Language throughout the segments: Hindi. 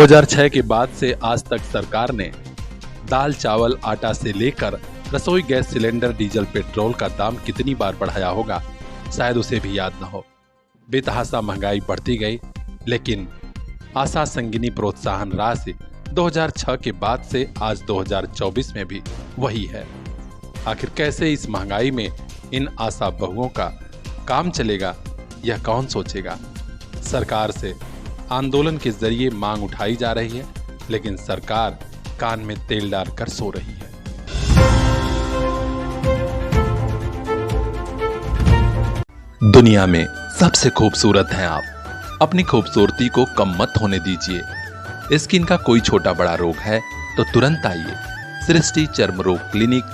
2006 के बाद से आज तक सरकार ने दाल, चावल, आटा से लेकर रसोई गैस सिलेंडर, डीजल, पेट्रोल का दाम कितनी बार बढ़ाया होगा, शायद उसे भी याद न हो। बेतहाशा महंगाई बढ़ती गई, लेकिन आशा संगिनी प्रोत्साहन राशि 2006 के बाद से आज 2024 में भी वही है। आखिर कैसे इस महंगाई में इन आशा बहुओं का काम चलेगा, यह कौन सोचेगा। सरकार से आंदोलन के जरिए मांग उठाई जा रही है, लेकिन सरकार कान में तेल डालकर सो रही है। दुनिया में सबसे खूबसूरत हैं आप, अपनी खूबसूरती को कम मत होने दीजिए। स्किन का कोई छोटा बड़ा रोग है तो तुरंत आइए सृष्टि चर्म रोग क्लिनिक,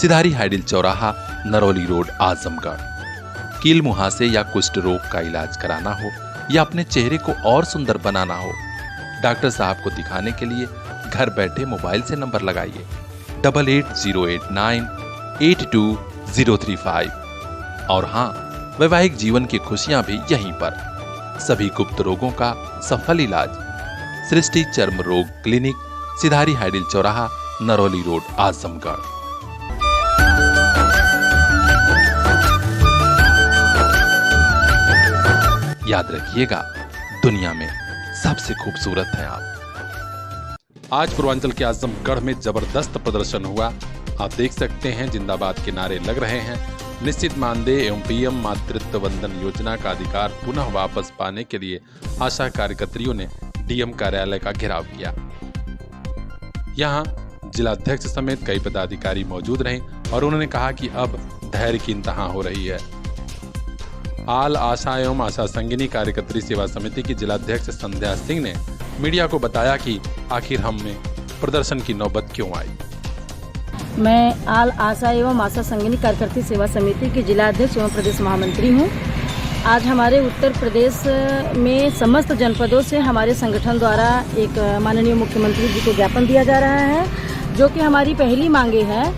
सिधारी हाइडिल चौराहा, नरौली रोड, आजमगढ़। कील मुहासे या कुष्ठ रोग का इलाज कराना हो या अपने चेहरे को और सुंदर बनाना हो, डॉक्टर साहब को दिखाने के लिए घर बैठे मोबाइल से नंबर लगाइए 8808982035। और हाँ, वैवाहिक जीवन की खुशियां भी यहीं पर। सभी गुप्त रोगों का सफल इलाज सृष्टि चर्म रोग क्लिनिक, सिधारी हाइडिल चौराहा, नरौली रोड, आजमगढ़। याद रखिएगा, दुनिया में सबसे खूबसूरत हैं आप। आज पूर्वांचल के आजमगढ़ में जबरदस्त प्रदर्शन हुआ। आप देख सकते हैं, जिंदाबाद के नारे लग रहे हैं। निश्चित मानदेय एवं पीएम मातृत्व वंदन योजना का अधिकार पुनः वापस पाने के लिए आशा कार्यकर्तियों ने डीएम कार्यालय का घेराव किया। यहां जिलाध्यक्ष समेत कई पदाधिकारी मौजूद रहे और उन्होंने कहा कि अब धैर्य की इंतहा हो रही है। आल आशा एवं आशा संगिनी कार्यकर्त्री सेवा समिति की जिलाध्यक्ष संध्या सिंह ने मीडिया को बताया कि आखिर हम में प्रदर्शन की नौबत क्यों आई। मैं आल आशा एवं आशा संगिनी कार्यकर्त्री सेवा समिति की जिलाध्यक्ष एवं प्रदेश महामंत्री हूं। आज हमारे उत्तर प्रदेश में समस्त जनपदों से हमारे संगठन द्वारा एक माननीय मुख्यमंत्री जी को ज्ञापन दिया जा रहा है, जो कि हमारी पहली मांगे है।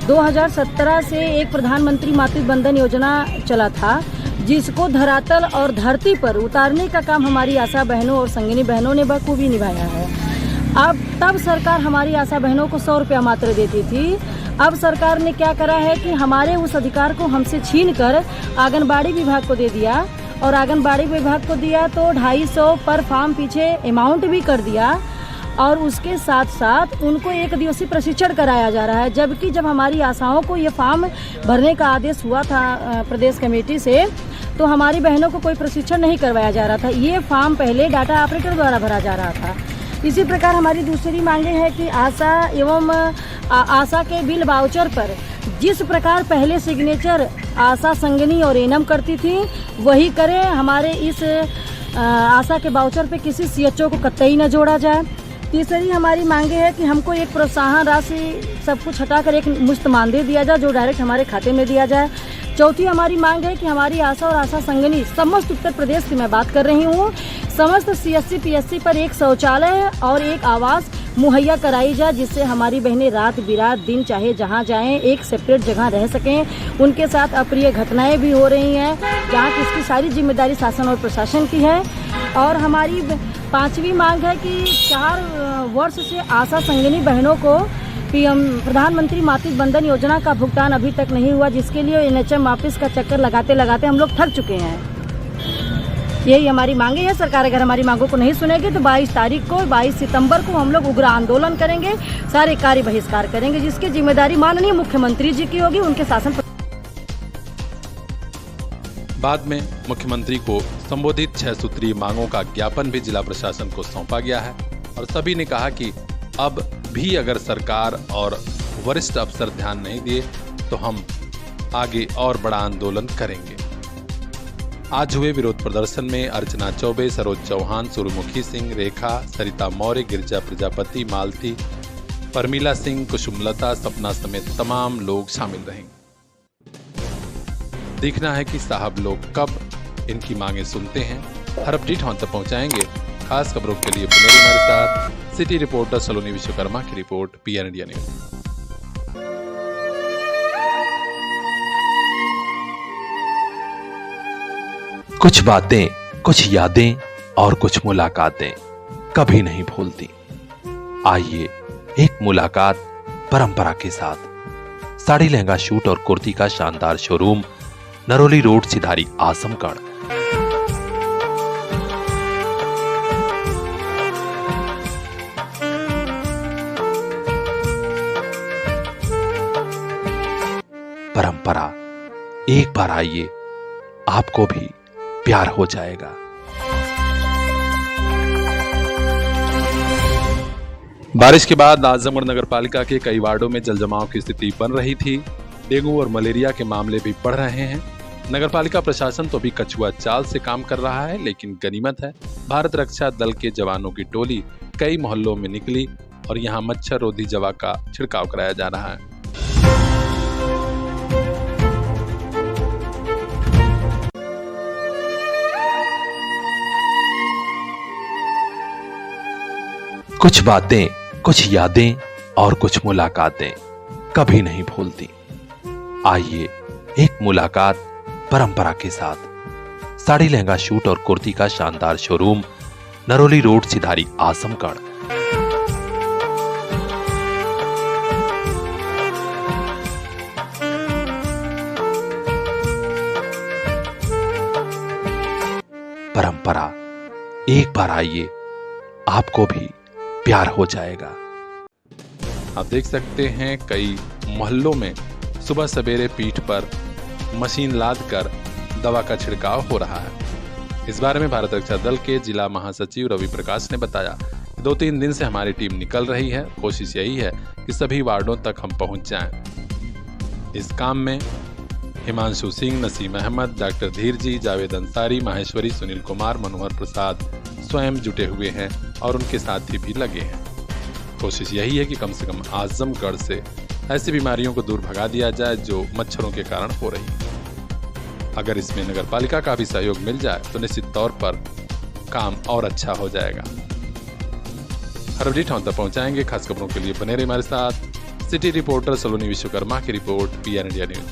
2017 से एक प्रधानमंत्री मातृत्व वंदन योजना चला था, जिसको धरातल और धरती पर उतारने का काम हमारी आशा बहनों और संगिनी बहनों ने बखूबी निभाया है। अब तब सरकार हमारी आशा बहनों को 100 रुपया मात्र देती थी। अब सरकार ने क्या करा है कि हमारे उस अधिकार को हमसे छीन कर आंगनबाड़ी विभाग को दे दिया, और आंगनबाड़ी विभाग को दिया तो 250 पर फॉर्म पीछे अमाउंट भी कर दिया, और उसके साथ साथ उनको एक दिवसीय प्रशिक्षण कराया जा रहा है। जबकि जब हमारी आशाओं को ये फॉर्म भरने का आदेश हुआ था प्रदेश कमेटी से, तो हमारी बहनों को कोई प्रशिक्षण नहीं करवाया जा रहा था। ये फॉर्म पहले डाटा ऑपरेटर द्वारा भरा जा रहा था। इसी प्रकार हमारी दूसरी मांगे है कि आशा एवं आशा के बिल वाउचर पर जिस प्रकार पहले सिग्नेचर आशा संगिनी और एनम करती थी, वही करें। हमारे इस आशा के वाउचर पे किसी सीएचओ को कतई न जोड़ा जाए। तीसरी हमारी मांगे है कि हमको एक प्रोत्साहन राशि सब कुछ हटाकर एक मुश्त मानदेय दिया जाए, जो डायरेक्ट हमारे खाते में दिया जाए। चौथी हमारी मांग है कि हमारी आशा और आशा संगिनी समस्त उत्तर प्रदेश की मैं बात कर रही हूँ, समस्त सीएससी पीएससी पर एक शौचालय और एक आवास मुहैया कराई जाए, जिससे हमारी बहनें रात बिरात दिन चाहे जहाँ जाएं एक सेपरेट जगह रह सकें। उनके साथ अप्रिय घटनाएं भी हो रही हैं, जहाँ की इसकी सारी जिम्मेदारी शासन और प्रशासन की है। और हमारी पांचवी मांग है कि 4 वर्ष से आशा संगिनी बहनों को पीएम प्रधानमंत्री मातृत्व वंदन योजना का भुगतान अभी तक नहीं हुआ, जिसके लिए एनएचएम ऑफिस का चक्कर लगाते लगाते हम लोग थक चुके हैं। यही हमारी मांगे है। सरकार अगर हमारी मांगों को नहीं सुनेगी तो 22 सितंबर को हम लोग उग्र आंदोलन करेंगे, सारे कार्य बहिष्कार करेंगे, जिसकी जिम्मेदारी माननीय मुख्यमंत्री जी की होगी, उनके शासन। बाद में मुख्यमंत्री को संबोधित 6 सूत्रीय मांगों का ज्ञापन भी जिला प्रशासन को सौंपा गया है, और सभी ने कहा कि अब भी अगर सरकार और वरिष्ठ अफसर ध्यान नहीं दिए तो हम आगे और बड़ा आंदोलन करेंगे। आज हुए विरोध प्रदर्शन में अर्चना चौबे, सरोज चौहान, सूर्यमुखी सिंह, रेखा, सरिता मौर्य, गिरिजा प्रजापति, मालती, परमीला सिंह, कुसुमलता, सपना समेत तमाम लोग शामिल रहेंगे। देखना है कि साहब लोग कब इनकी मांगे सुनते हैं। हर अपडेट हम तक पहुंचाएंगे। खास खबरों के लिए बने हमारे साथ। सिटी रिपोर्टर सलोनी विश्वकर्मा की रिपोर्ट, पीएन इंडिया न्यूज। कुछ बातें, कुछ यादें और कुछ मुलाकातें, कभी नहीं भूलती। आइए एक मुलाकात परंपरा के साथ। साड़ी लहंगा शूट और कुर्ती का शानदार शोरूम, नरोली रोड, सिधारी, आजमगढ़। परंपरा, एक बार आइए, आपको भी प्यार हो जाएगा। बारिश के बाद आजमगढ़ नगर पालिका के कई वार्डों में जलजमाव की स्थिति बन रही थी। डेंगू और मलेरिया के मामले भी बढ़ रहे हैं। नगर पालिका प्रशासन तो भी कछुआ चाल से काम कर रहा है, लेकिन गनीमत है, भारत रक्षा दल के जवानों की टोली कई मोहल्लों में निकली और यहां मच्छर रोधी दवा का छिड़काव कराया जा रहा है। कुछ बातें, कुछ यादें और कुछ मुलाकातें कभी नहीं भूलती। आइए एक मुलाकात परंपरा के साथ। साड़ी लहंगा शूट और कुर्ती का शानदार शोरूम, नरोली रोड, सिधारी, आजमगढ़। परंपरा, एक बार आइए, आपको भी प्यार हो जाएगा। आप देख सकते हैं कई मोहल्लों में सुबह सवेरे पीठ पर मशीन लाद कर दवा का छिड़काव हो रहा है। इस बारे में भारत रक्षा दल के जिला महासचिव रवि प्रकाश ने बताया, 2-3 दिन से हमारी टीम निकल रही है। कोशिश यही है कि सभी वार्डों तक हम पहुंच जाएं। इस काम में हिमांशु सिंह, नसीम अहमद, डॉक्टर धीर जी, जावेद अंसारी, माहेश्वरी, सुनील कुमार, मनोहर प्रसाद स्वयं जुटे हुए हैं और उनके साथी भी लगे हैं। कोशिश यही है कि कम से कम आजमगढ़ से ऐसी बीमारियों को दूर भगा दिया जाए जो मच्छरों के कारण हो रही है। अगर इसमें नगर पालिका का भी सहयोग मिल जाए तो निश्चित तौर पर काम और अच्छा हो जाएगा। हर अपडेट हम तक पहुंचाएंगे। खास खबरों के लिए बने रहिए हमारे साथ। सिटी रिपोर्टर सलोनी विश्वकर्मा की रिपोर्ट, PR इंडिया न्यूज।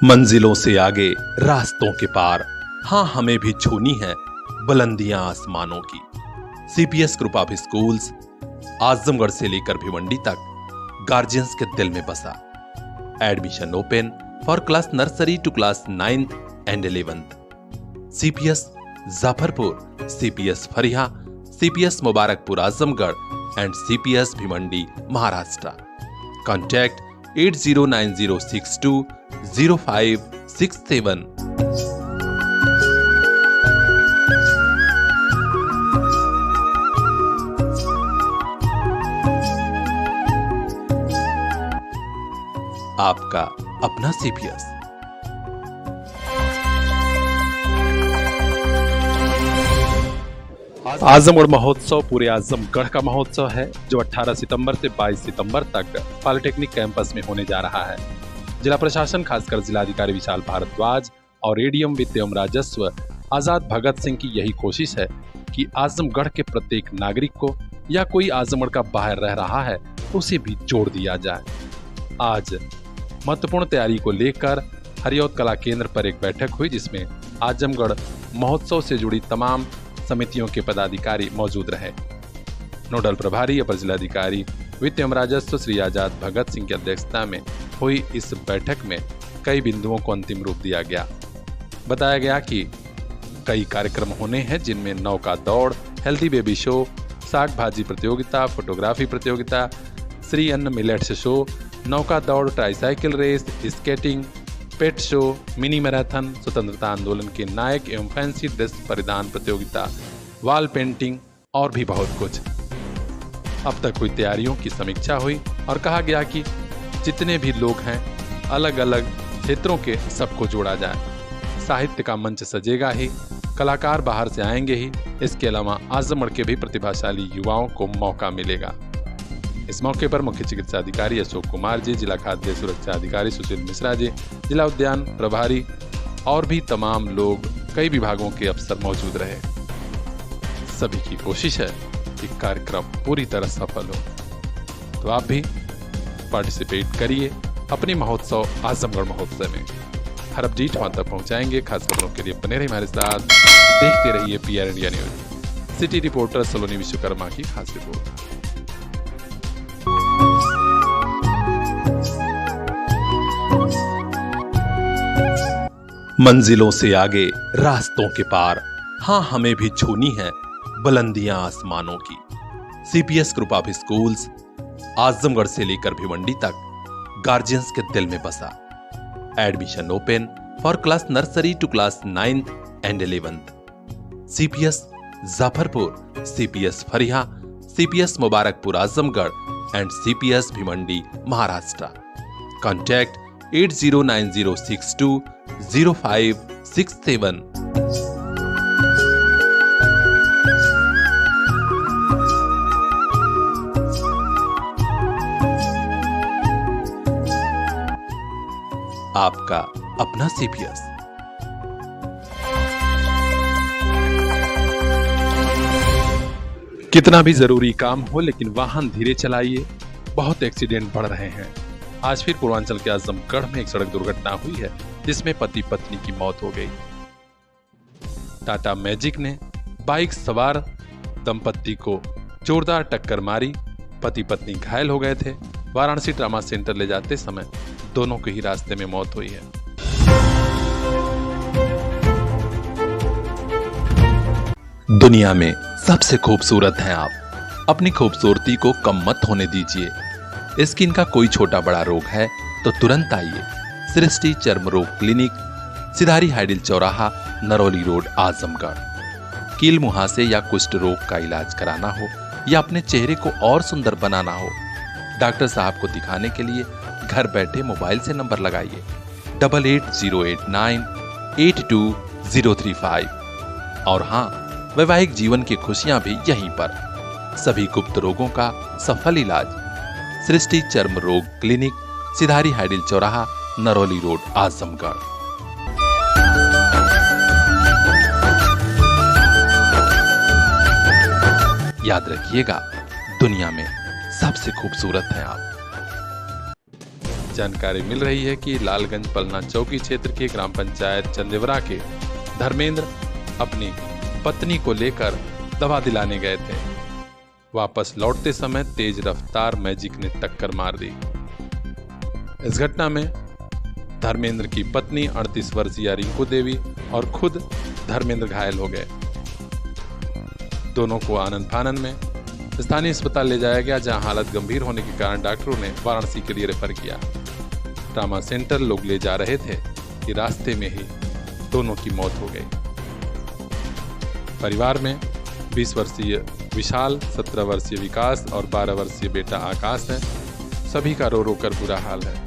मंजिलों से आगे, रास्तों के पार, हाँ हमें भी छूनी है बुलंदियां आसमानों की। CPS group of schools Azamgarh से लेकर भिवंडी तक गार्जियंस के दिल में बसा। Admission open for class nursery to class 9th and 11th। CPS Jafarpur, CPS Phariya, CPS Mubarakpur Azamgarh and CPS Bhiwandi Maharashtra. Contact 8090620567। आपका अपना CPS। आजमगढ़ महोत्सव पूरे आजमगढ़ का महोत्सव है, जो 18 सितंबर से 22 सितंबर तक पॉलिटेक्निक कैंपस में होने जा रहा है। जिला प्रशासन, खासकर जिलाधिकारी विशाल भारद्वाज और ADM वित्त एवं राजस्व आजाद भगत सिंह की यही कोशिश है कि आजमगढ़ के प्रत्येक नागरिक को या कोई आजमगढ़ का बाहर रह रहा है उसे भी जोड़ दिया जाए। आज महत्वपूर्ण तैयारी को लेकर हरियौत कला केंद्र पर एक बैठक हुई, जिसमें आजमगढ़ महोत्सव से जुड़ी तमाम समितियों के पदाधिकारी मौजूद रहे। नोडल प्रभारी अपर जिलाधिकारी वित्त एवं राजस्व श्री आजाद भगत सिंह की अध्यक्षता में हुई इस बैठक में कई बिंदुओं को अंतिम रूप दिया गया। बताया गया कि कई कार्यक्रम होने हैं, जिनमें नौका दौड़, हेल्दी बेबी शो, साग भाजी प्रतियोगिता, फोटोग्राफी प्रतियोगिता, श्री अन्न मिलेट्स शो, नौका दौड़, tricycle race, skating, pet show, mini marathon, स्वतंत्रता आंदोलन के नायक एवं फैंसी ड्रेस परिधान प्रतियोगिता, वॉल पेंटिंग और भी बहुत कुछ। अब तक हुई तैयारियों की समीक्षा हुई और कहा गया कि जितने भी लोग हैं अलग अलग क्षेत्रों के, सबको जोड़ा जाए। साहित्य का मंच सजेगा ही, कलाकार बाहर से आएंगे ही, इसके अलावा आजमगढ़ के भी प्रतिभाशाली युवाओं को मौका मिलेगा। इस मौके पर मुख्य चिकित्सा अधिकारी अशोक कुमार जी, जिला खाद्य सुरक्षा अधिकारी सुशील मिश्रा जी, जिला उद्यान प्रभारी और भी तमाम लोग, कई विभागों के अफसर मौजूद रहे। सभी की कोशिश है कि कार्यक्रम पूरी तरह सफल हो। तो आप भी पार्टिसिपेट करिए अपने महोत्सव आजमगढ़ महोत्सव में। हर अपडेट वहां तक पहुंचाएंगे। खास खबरों के लिए बने रहिए हमारे साथ, देखते रहिए PR India news. City reporter Saloni Vishwakarma की खास रिपोर्ट। मंजिलों से आगे रास्तों के पार, हाँ हमें भी छूनी है बुलंदियां आसमानों की। CPS group of schools Azamgarh से लेकर भिवंडी तक गार्जियंस के दिल में बसा। Admission open for class nursery to class 9th and 11th। CPS Jafarpur, CPS Phariya, CPS Mubarakpur Azamgarh and CPS Bhiwandi Maharashtra. Contact 8090620567। आपका अपना CPS। कितना भी जरूरी काम हो लेकिन वाहन धीरे चलाइए, बहुत एक्सीडेंट बढ़ रहे हैं। आज फिर पूर्वांचल के आजमगढ़ में एक सड़क दुर्घटना हुई है जिसमें पति पत्नी की मौत हो गई। टाटा मैजिक ने बाइक सवार दंपत्ति को जोरदार टक्कर मारी, पति पत्नी घायल हो गए थे। वाराणसी ट्रामा सेंटर ले जाते समय दोनों की ही रास्ते में मौत हुई है। दुनिया में सबसे खूबसूरत हैं आप, अपनी खूबसूरती को कम मत होने दीजिए। स्किन का कोई छोटा बड़ा रोग है तो तुरंत आइए सृष्टि चर्म रोग क्लिनिक, सिधारी हाइडिल चौराहा, नरौली रोड, आजमगढ़। कील मुहासे या कुष्ठ रोग का इलाज कराना हो या अपने चेहरे को और सुंदर बनाना हो, डॉक्टर साहब को दिखाने के लिए घर बैठे मोबाइल से नंबर लगाइए 8808982035। और हाँ, वैवाहिक जीवन की खुशियां भी यहीं पर। सभी गुप्त रोगों का सफल इलाज सृष्टि चर्म रोग क्लिनिक, सिधारी हाइडिल चौराहा, नरौली रोड, आजमगढ़। याद रखिएगा, दुनिया में सबसे खूबसूरत हैं आप। जानकारी मिल रही है कि लालगंज पलना चौकी क्षेत्र के ग्राम पंचायत चंदेवरा के धर्मेंद्र अपनी पत्नी को लेकर दवा दिलाने गए थे। वापस लौटते समय तेज रफ्तार मैजिक ने टक्कर मार दी। इस घटना में धर्मेंद्र की पत्नी 38 वर्षीय रिंकू देवी और खुद धर्मेंद्र घायल हो गए। दोनों को आनन फानन में स्थानीय अस्पताल ले जाया गया, जहां हालत गंभीर होने के कारण डॉक्टरों ने वाराणसी के लिए रेफर किया। ट्रामा सेंटर लोग ले जा रहे थे कि रास्ते में ही दोनों की मौत हो गई। परिवार में 20 वर्षीय विशाल, 17 वर्षीय विकास और 12 वर्षीय बेटा आकाश है। सभी का रो रो कर बुरा हाल है।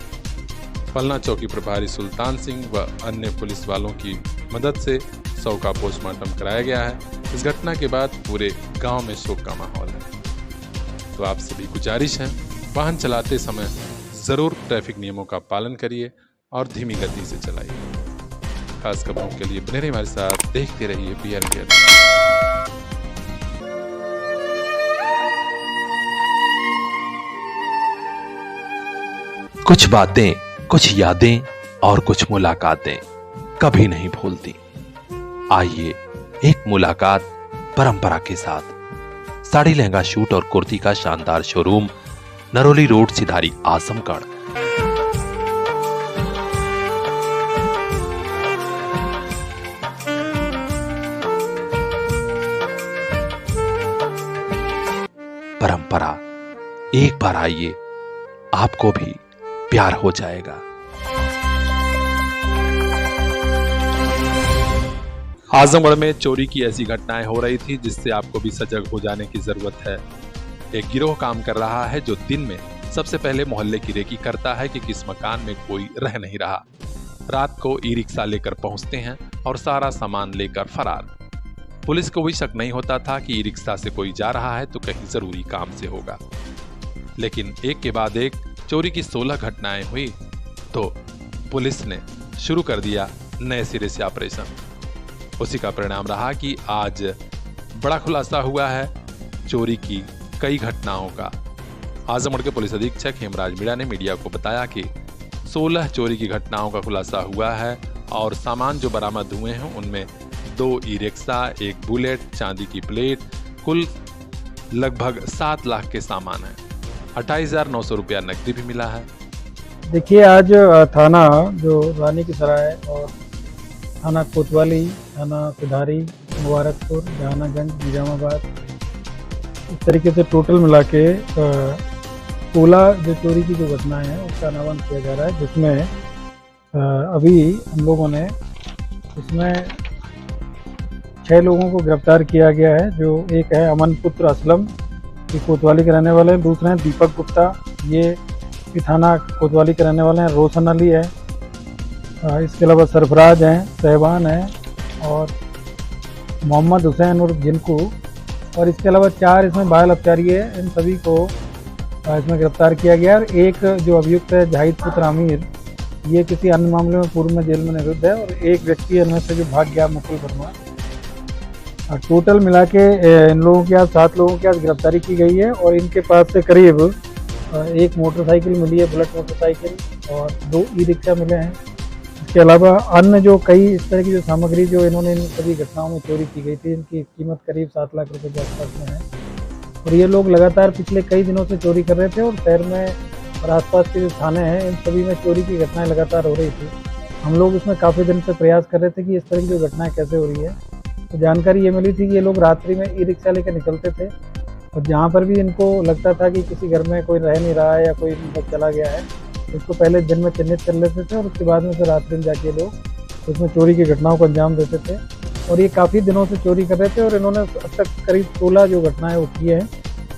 पलना चौकी प्रभारी सुल्तान सिंह व अन्य पुलिस वालों की मदद से शव का पोस्टमार्टम कराया गया है। इस घटना के बाद पूरे गांव में शोक का माहौल है। तो आप सभी गुजारिश है, वाहन चलाते समय जरूर ट्रैफिक नियमों का पालन करिए और धीमी गति से चलाइए। खास खबरों के लिए बने रहिए हमारे साथ, देखते रहिए PR इंडिया। कुछ बातें, कुछ यादें और कुछ मुलाकातें कभी नहीं भूलती। आइए एक मुलाकात परंपरा के साथ। साड़ी लहंगा शूट और कुर्ती का शानदार शोरूम, नरौली रोड, सिधारी, आजमगढ़। परंपरा, एक बार आइए, आपको भी प्यार हो जाएगा। आजमगढ़ में चोरी की ऐसी घटनाएं हो रही थी जिससे आपको भी सजग हो जाने की जरूरत है। एक गिरोह काम कर रहा है जो दिन में सबसे पहले मोहल्ले की रेकी करता है कि किस मकान में कोई रह नहीं रहा। रात को ई-रिक्शा लेकर पहुंचते हैं और सारा सामान लेकर फरार। पुलिस को भी शक नहीं होता था कि ई-रिक्शा से कोई जा रहा है तो कहीं जरूरी काम से होगा। लेकिन एक के बाद एक चोरी की 16 घटनाएं हुई तो पुलिस ने शुरू कर दिया नए सिरे से ऑपरेशन। उसी का परिणाम रहा कि आज बड़ा खुलासा हुआ है चोरी की कई घटनाओं का। आजमगढ़ के पुलिस अधीक्षक हेमराज मीणा ने मीडिया को बताया कि 16 चोरी की घटनाओं का खुलासा हुआ है और सामान जो बरामद हुए हैं उनमें 2 ई-रिक्शा, 1 बुलेट, चांदी की प्लेट, कुल लगभग 7 लाख के सामान है। 28,900 रुपया नकदी भी मिला है। देखिए, आज थाना जो रानी की सराय और थाना कोतवाली, थाना सिधारी, मुबारकपुर, जहानागंज, निजामाबाद, इस तरीके से टोटल मिला के 16 जो चोरी की जो घटनाएं हैं उसका अनावरण किया जा रहा है, जिसमें अभी हम लोगों ने इसमें 6 लोगों को गिरफ्तार किया गया है। जो एक है अमन पुत्र असलम, ये कोतवाली के रहने वाले हैं। दूसरे हैं दीपक गुप्ता, ये भी थाना कोतवाली के रहने वाले हैं। रोशन अली है, इसके अलावा सरफराज हैं, सहबान हैं और मोहम्मद हुसैन और जिनको, और इसके अलावा 4 इसमें बाल अपचारी है। इन सभी को इसमें गिरफ्तार किया गया। और एक जो अभियुक्त है जाहिद पुत्र आमिर, ये किसी अन्य मामले में पूर्व में जेल में निरुद्ध है। और एक व्यक्ति इनमें से जो भाग गया, मुकुल वर्मा। टोटल मिला के इन लोगों के आज 7 लोगों के आज गिरफ्तारी की गई है। और इनके पास से करीब 1 मोटरसाइकिल मिली है, बुलेट मोटरसाइकिल, और 2 ई-रिक्शा मिले हैं। इसके अलावा अन्य जो कई इस तरह की जो सामग्री जो इन्होंने इन सभी घटनाओं में चोरी की गई थी, इनकी कीमत करीब 7 लाख रुपए के आसपास में है। और ये लोग लगातार पिछले कई दिनों से चोरी कर रहे थे और शहर में और आसपास के जो थाने हैं इन सभी में चोरी की घटनाएं लगातार हो रही थी। हम लोग इसमें काफ़ी दिन से प्रयास कर रहे थे कि इस तरह की जो घटनाएं कैसे हो रही है। तो जानकारी ये मिली थी कि ये लोग रात्रि में ई-रिक्शा लेकर निकलते थे और जहाँ पर भी इनको लगता था कि किसी घर में कोई रह नहीं रहा है या कोई मतलब चला गया है, उसको पहले दिन में चिन्हित कर लेते थे और उसके बाद में फिर रात्रि में जाके लोग उसमें चोरी की घटनाओं को अंजाम देते थे। और ये काफ़ी दिनों से चोरी कर रहे थे और इन्होंने अब तक करीब 16 जो घटनाएं वो की हैं।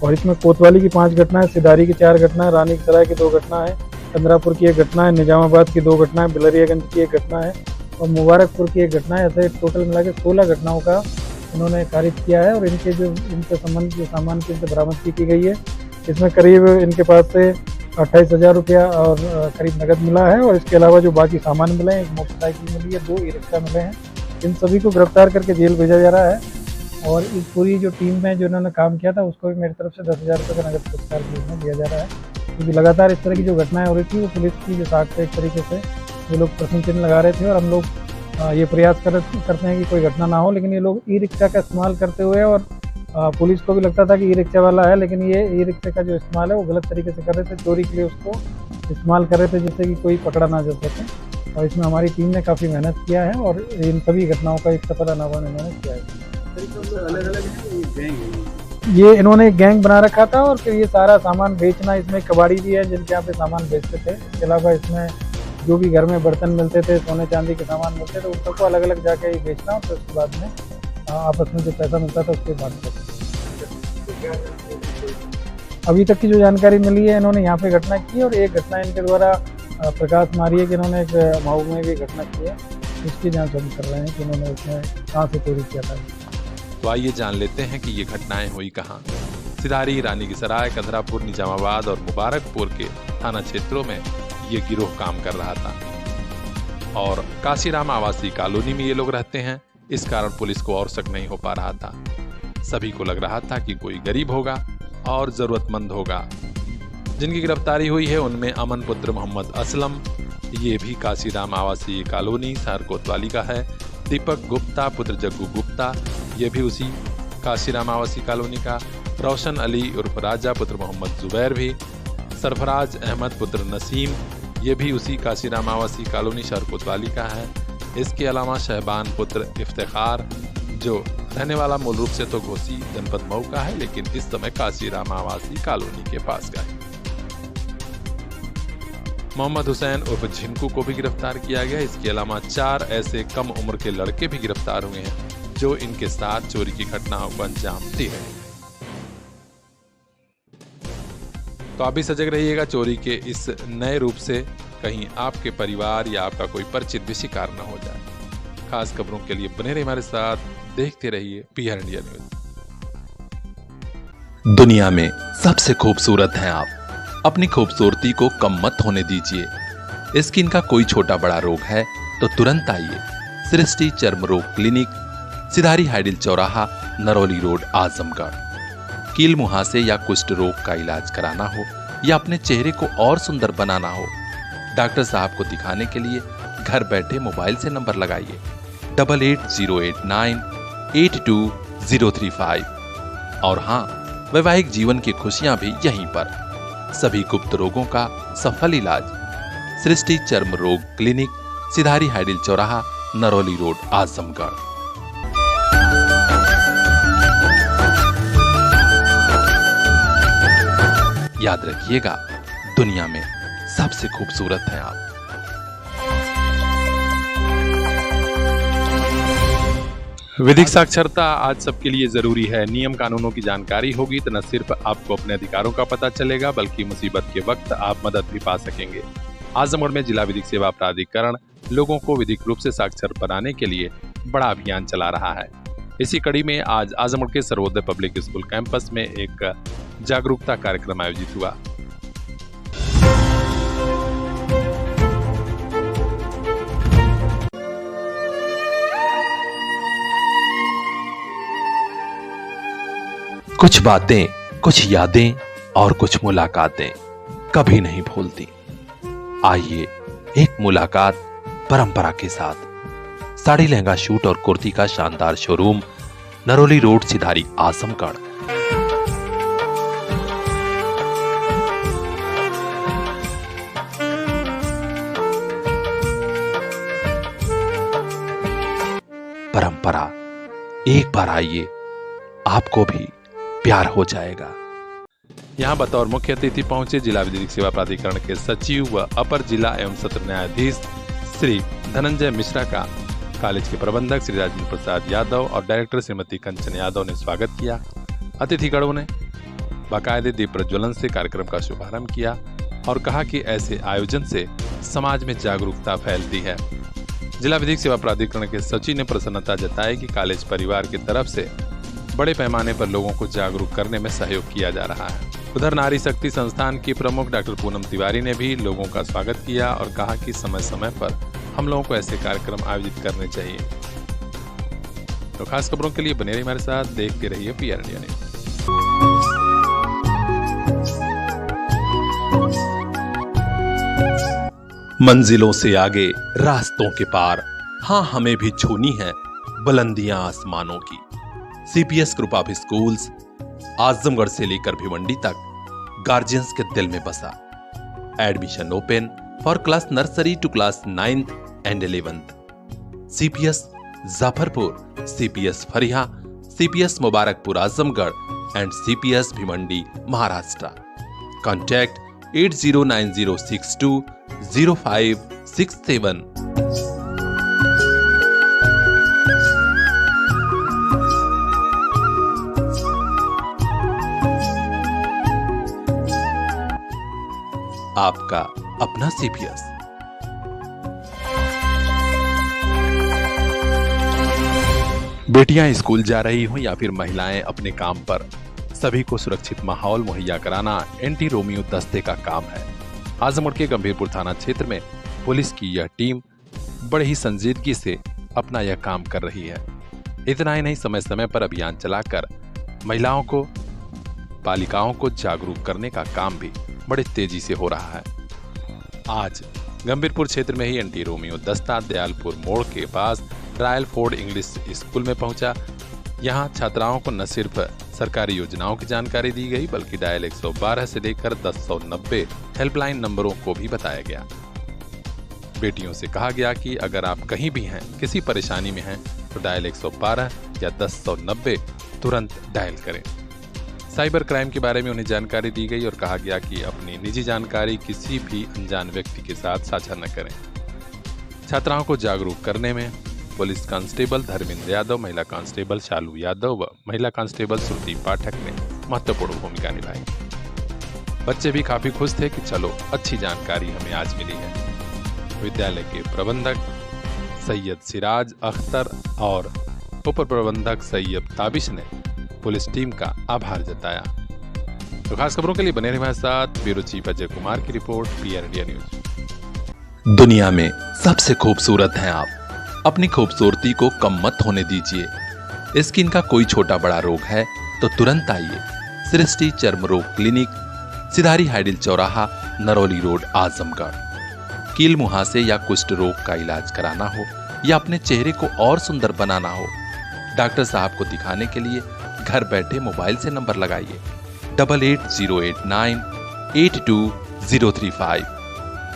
और इसमें कोतवाली की 5 घटनाएं, सिधारी की 4 घटनाएं, रानी की सराय की 2 घटना है, चंद्रापुर की 1 घटना है, निजामाबाद की 2 घटनाएं, बिलरियागंज की 1 घटना है और मुबारकपुर की 1 घटना है। ऐसे टोटल मिला के 16 घटनाओं का इन्होंने खारिज किया है। और इनके जो इनसे संबंधित जो सामान की इनसे बरामदगी की गई है, इसमें करीब इनके पास से 28,000 रुपया और करीब नकद मिला है। और इसके अलावा जो बाकी सामान मिले हैं, 1 मोटरसाइकिल मिली है, 2 ई-रिक्शा मिले हैं। इन सभी को गिरफ्तार करके जेल भेजा जा रहा है। और इस पूरी जो टीम में जो इन्होंने काम किया था उसको भी मेरी तरफ से 10,000 रुपये का नगद पुरस्कार में दिया जा रहा है। क्योंकि लगातार इस तरह की जो घटनाएं हो रही थी वो पुलिस की जो साख से एक तरीके से ये लोग प्रश्न चिन्ह लगा रहे थे। और हम लोग ये प्रयास करते हैं कि कोई घटना ना हो, लेकिन ये लोग ई-रिक्शा का इस्तेमाल करते हुए, और पुलिस को भी लगता था कि ई-रिक्शा वाला है, लेकिन ये ई-रिक्शा का जो इस्तेमाल है वो गलत तरीके से कर रहे थे, चोरी के लिए उसको इस्तेमाल कर रहे थे जिससे कि कोई पकड़ा ना जा सके। और इसमें हमारी टीम ने काफ़ी मेहनत किया है और इन सभी घटनाओं का एक सफल अनावरण इन्होंने किया है। ये इन्होंने एक गैंग बना रखा था और फिर ये सारा सामान बेचना, इसमें कबाड़ी भी है जिनके यहाँ पे सामान बेचते थे। इसके अलावा इसमें जो भी घर में बर्तन मिलते थे, सोने चांदी के सामान मिलते थे, उन सबको अलग अलग जाके ही बेचना और फिर उसके बाद में आपस में जो पैसा मिलता था उसके बांटते थे। अभी तक की जो जानकारी मिली है, इन्होंने यहाँ पे घटना की और एक घटना इनके द्वारा प्रकाश मारी है कि इन्होंने एक मऊ में भी घटना की है। उसकी जांच हम कर रहे हैं कि इन्होंने उसमें कहाँ से चोरी किया था। तो आइए जान लेते हैं कि ये घटनाएं हुई कहाँ। सिधारी, रानी की सराय, कंधरापुर, निजामाबाद और मुबारकपुर के थाना क्षेत्रों में ये गिरोह काम कर रहा था। और काशीराम आवासीय कॉलोनी में ये लोग रहते हैं, इस कारण पुलिस को और शक नहीं हो पा रहा था। सभी को लग रहा था कि कोई गरीब होगा और जरूरतमंद होगा। जिनकी गिरफ्तारी हुई है उनमें अमन पुत्र मोहम्मद असलम, ये भी काशीराम आवासीय कॉलोनी शहर कोतवाली का है। दीपक गुप्ता पुत्र जग्गू गुप्ता, ये भी उसी काशीराम आवासीय कॉलोनी का। रोशन अली उर्फ राजा पुत्र मोहम्मद जुबैर भी। सरफराज अहमद पुत्र नसीम, ये भी उसी काशीराम आवासीय कॉलोनी शहर कोतवाली का है। इसके अलावा शहबान पुत्र इफ्तिखार, जो रहने वाला मूल रूप से तो घोसी जनपद मऊ का है, लेकिन इस समय काशीराम आवासीय कॉलोनी के पास का है। मोहम्मद हुसैन उर्फ झिनको को भी गिरफ्तार किया गया। इसके अलावा 4 ऐसे कम उम्र के लड़के भी गिरफ्तार हुए हैं जो इनके साथ चोरी की घटनाओं को अंजाम दे रहे हैं। तो आप भी सजग रहिएगा चोरी के इस नए रूप से, कहीं आपके परिवार या आपका कोई परिचित भी शिकार न हो जाए। खास खबरों के लिए बने रहिए हमारे साथ, देखते रहिए पीआर इंडिया न्यूज। दुनिया में सबसे खूबसूरत हैं आप, अपनी खूबसूरती को कम मत होने दीजिए। स्किन का कोई छोटा बड़ा रोग है तो तुरंत आइए सृष्टि चर्म रोग क्लिनिक, सिधारी हाइडिल चौराहा, नरौली रोड, आजमगढ़। कील मुहासे या कुष्ठ रोग का इलाज कराना हो या अपने चेहरे को और सुंदर बनाना हो, डॉक्टर साहब को दिखाने के लिए घर बैठे मोबाइल से नंबर लगाइए 8808982035। और हाँ, वैवाहिक जीवन की खुशियां भी यहीं पर। सभी गुप्त रोगों का सफल इलाज सृष्टि चर्म रोग क्लिनिक, सिधारी हाइडिल चौराहा, नरौली रोड, आजमगढ़। याद रखिएगा, दुनिया में सबसे खूबसूरत हैं आप। विधिक साक्षरता आज सबके लिए जरूरी है। नियम कानूनों की जानकारी होगी तो न सिर्फ आपको अपने अधिकारों का पता चलेगा, बल्कि मुसीबत के वक्त आप मदद भी पा सकेंगे। आजमगढ़ में जिला विधिक सेवा प्राधिकरण लोगों को विधिक रूप से साक्षर बनाने के लिए बड़ा अभियान चला रहा है। इसी कड़ी में आज आजमगढ़ के सर्वोदय पब्लिक स्कूल कैंपस में एक जागरूकता कार्यक्रम आयोजित हुआ। कुछ बातें, कुछ यादें और कुछ मुलाकातें कभी नहीं भूलती। आइए एक मुलाकात परंपरा के साथ। साड़ी, लहंगा, सूट और कुर्ती का शानदार शोरूम, नरौली रोड, सिधारी, आजमगढ़। परंपरा, एक बार आइए, आपको भी प्यार हो जाएगा। यहाँ बतौर मुख्य अतिथि पहुंचे जिला विधिक सेवा प्राधिकरण के सचिव व अपर जिला एवं सत्र न्यायाधीश श्री धनंजय मिश्रा का कॉलेज के प्रबंधक श्री राजेंद्र प्रसाद यादव और डायरेक्टर श्रीमती कंचन यादव ने स्वागत किया। अतिथिगणों ने बाकायदे दीप प्रज्वलन से कार्यक्रम का शुभारंभ किया और कहा कि ऐसे आयोजन से समाज में जागरूकता फैलती है। जिला विधिक सेवा प्राधिकरण के सचिव ने प्रसन्नता जताई कि कॉलेज परिवार की तरफ से बड़े पैमाने पर लोगों को जागरूक करने में सहयोग किया जा रहा है। उधर नारी शक्ति संस्थान की प्रमुख डॉक्टर पूनम तिवारी ने भी लोगों का स्वागत किया और कहा कि समय समय पर हम लोगों को ऐसे कार्यक्रम आयोजित करने चाहिए। तो खास खबरों के लिए बने रहिए हमारे साथ, देखते रहिए PR इंडिया न्यूज। मंजिलों से आगे, रास्तों के पार, हाँ हमें भी छूनी है बुलंदियां आसमानों की। CPS group of schools Azamgarh से लेकर भिवंडी तक गार्जियंस के दिल में बसा। Admission open for class nursery to class 9th and 11th। CPS Jafarpur, CPS Phariya, CPS Mubarakpur Azamgarh and CPS Bhiwandi Maharashtra. Contact 8090620567। आपका अपना CPS। बेटियां स्कूल जा रही हो या फिर महिलाएं अपने काम पर, सभी को सुरक्षित माहौल मुहैया कराना एंटी रोमियो दस्ते का काम है। आजमगढ़ के गंभीरपुर थाना क्षेत्र में पुलिस की यह टीम बड़े ही संजीदगी से अपना यह काम कर रही है। इतना ही नहीं, समय समय पर अभियान चलाकर महिलाओं को, बालिकाओं को जागरूक करने का काम भी बड़े तेजी से हो रहा है। आज गंभीरपुर क्षेत्र में ही एंटी रोमियो दस्ता दयालपुर मोड़ के पास रॉयल फोर्ड इंग्लिश स्कूल में पहुंचा। यहां छात्राओं को न सिर्फ सरकारी योजनाओं की जानकारी दी गई, बल्कि डायल 112 से लेकर 1090 हेल्पलाइन नंबरों को भी बताया गया। बेटियों से कहा गया कि अगर आप कहीं भी हैं, किसी परेशानी में हैं, तो डायल 112 या 1090 तुरंत डायल करें। साइबर क्राइम के बारे में उन्हें जानकारी दी गई और कहा गया कि अपनी निजी जानकारी किसी भी अनजान व्यक्ति के साथ साझा न करें। छात्राओं को जागरूक करने में पुलिस कांस्टेबल धर्मेंद्र यादव, महिला कांस्टेबल शालू यादव व महिला कांस्टेबल श्रुति पाठक ने महत्वपूर्ण भूमिका निभाई। बच्चे भी काफी खुश थे कि चलो अच्छी जानकारी हमें आज मिली है। विद्यालय के प्रबंधक सैयद सिराज अख्तर और उप प्रबंधक सैयद ताबिश ने पुलिस टीम का आभार जताया। तो खास खबरों के लिए बने रहिए हमारे साथ। ब्यूरो चीफ अजय कुमार की रिपोर्ट, PR इंडिया न्यूज। दुनिया में सबसे खूबसूरत हैं आप, अपनी खूबसूरती को कम मत होने दीजिए। स्किन का कोई छोटा बड़ा रोग है तो तुरंत आइए सृष्टि चर्म रोग क्लिनिक, सिधारी हाइडिल चौराहा, नरौली रोड, आजमगढ़। कील मुहासे या कुष्ठ रोग का इलाज कराना हो या अपने चेहरे को और सुंदर बनाना हो, डॉक्टर साहब को दिखाने के लिए घर बैठे मोबाइल से नंबर लगाइए 8808982035।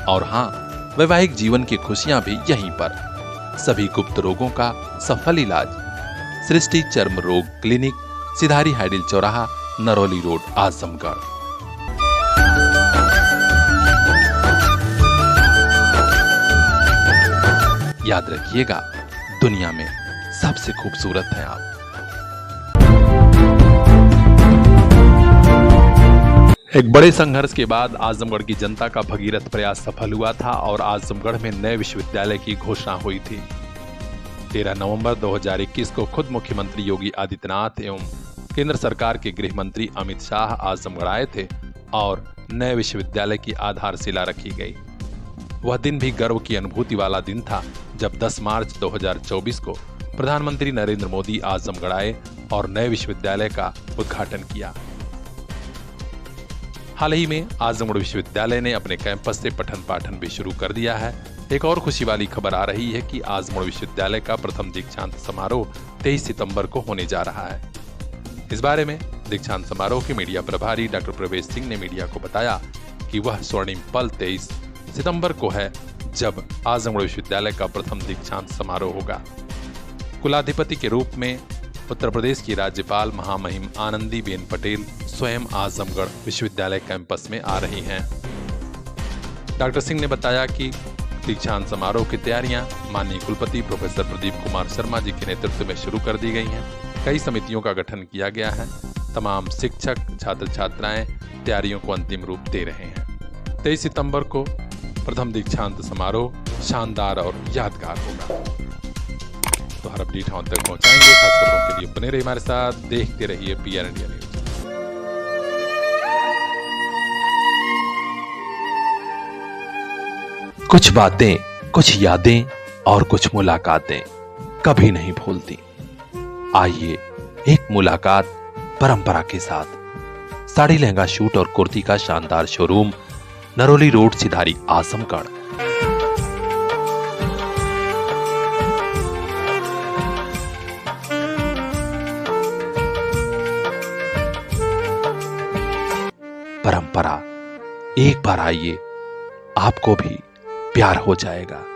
और हाँ, वैवाहिक जीवन की खुशियां भी यहीं पर। सभी गुप्त रोगों का सफल इलाज सृष्टि चर्म रोग क्लिनिक, सिधारी हाइडिल चौराहा, नरौली रोड, आजमगढ़। याद रखिएगा, दुनिया में सबसे खूबसूरत हैं आप। एक बड़े संघर्ष के बाद आजमगढ़ की जनता का भगीरथ प्रयास सफल हुआ था और आजमगढ़ में नए विश्वविद्यालय की घोषणा हुई थी। 13 नवंबर 2021 को खुद मुख्यमंत्री योगी आदित्यनाथ एवं केंद्र सरकार के गृह मंत्री अमित शाह आजमगढ़ आए थे और नए विश्वविद्यालय की आधारशिला रखी गई। वह दिन भी गर्व की अनुभूति वाला दिन था जब 10 मार्च 2024 को प्रधानमंत्री नरेंद्र मोदी आजमगढ़ आए और नए विश्वविद्यालय का उद्घाटन किया। हाल ही में आजमगढ़ विश्वविद्यालय ने अपने कैंपस से पठन पाठन भी शुरू कर दिया है। एक और खुशी वाली खबर आ रही है कि आजमगढ़ विश्वविद्यालय का प्रथम दीक्षांत समारोह 23 सितंबर को होने जा रहा है। इस बारे में दीक्षांत समारोह के मीडिया प्रभारी डॉक्टर प्रवेश सिंह ने मीडिया को बताया कि वह स्वर्णिम पल 23 सितंबर को है जब आजमगढ़ विश्वविद्यालय का प्रथम दीक्षांत समारोह होगा। कुलाधिपति के रूप में उत्तर प्रदेश की राज्यपाल महामहिम आनंदीबेन पटेल स्वयं आजमगढ़ विश्वविद्यालय कैंपस में आ रही हैं। डॉक्टर सिंह ने बताया कि दीक्षांत समारोह की तैयारियां माननीय कुलपति प्रोफेसर प्रदीप कुमार शर्मा जी के नेतृत्व में शुरू कर दी गई हैं। कई समितियों का गठन किया गया है। तमाम शिक्षक, छात्र छात्राएं तैयारियों को अंतिम रूप दे रहे हैं। 23 सितंबर को प्रथम दीक्षांत समारोह शानदार और यादगार होगा। तो हर अपडेट हम तक पहुंचाएंगे। खास खबरों के लिए बने रहिए हमारे साथ, देखते रहिए PR इंडिया न्यूज। कुछ बातें, कुछ यादें और कुछ मुलाकातें कभी नहीं भूलती। आइए एक मुलाकात परंपरा के साथ। साड़ी, लहंगा, सूट और कुर्ती का शानदार शोरूम, नरौली रोड, सिधारी, आजमगढ़। परंपरा, एक बार आइए, आपको भी प्यार हो जाएगा।